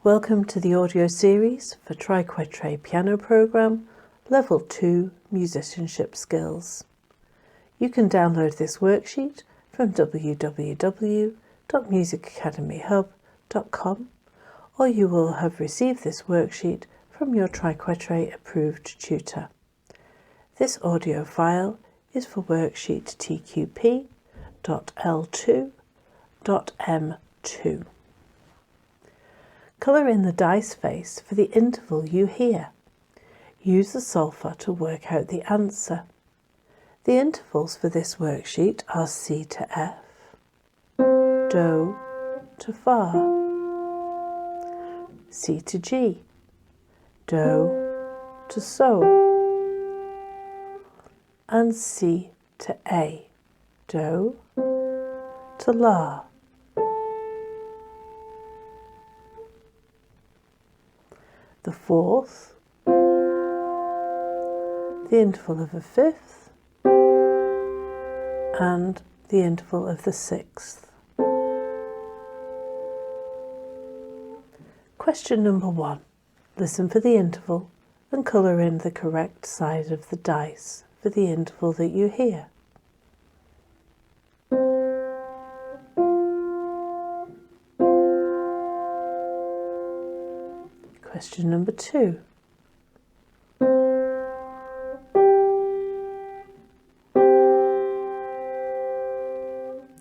Welcome to the audio series for Triquetre Piano Programme, Level 2 Musicianship Skills. You can download this worksheet from www.musicacademyhub.com, or you will have received this worksheet from your Triquetre approved tutor. This audio file is for worksheet TQP.L2.M2. Colour in the dice face for the interval you hear. Use the solfa to work out the answer. The intervals for this worksheet are C to F, Do to Fa, C to G, Do to So, and C to A, Do to La. The fourth, the interval of a fifth, and the interval of the sixth. Question number 1. Listen for the interval and colour in the correct side of the dice for the interval that you hear. Question number 2.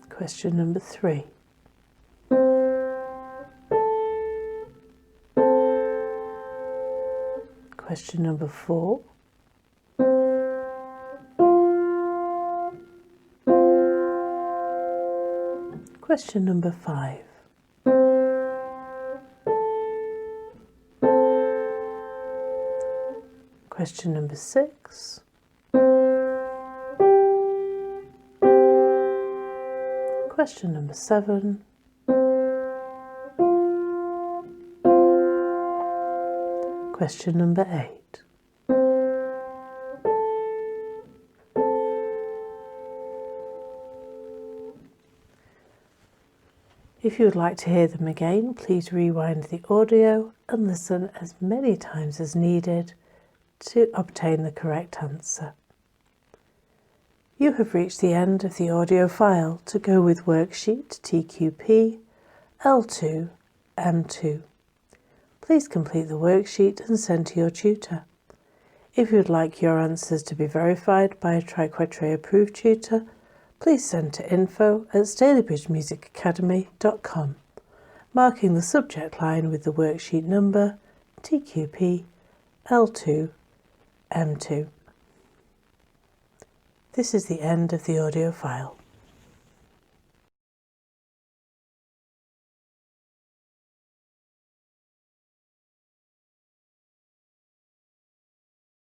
Question number 3. Question number 4. Question number 5. Question number 6. Question number 7. Question number 8. If you would like to hear them again, please rewind the audio and listen as many times as needed to obtain the correct answer. You have reached the end of the audio file to go with worksheet TQP L2 M2. Please complete the worksheet and send to your tutor. If you would like your answers to be verified by a Triquetre approved tutor, please send to info@staleybridgemusicacademy.com, marking the subject line with the worksheet number TQP L2 M2. This is the end of the audio file.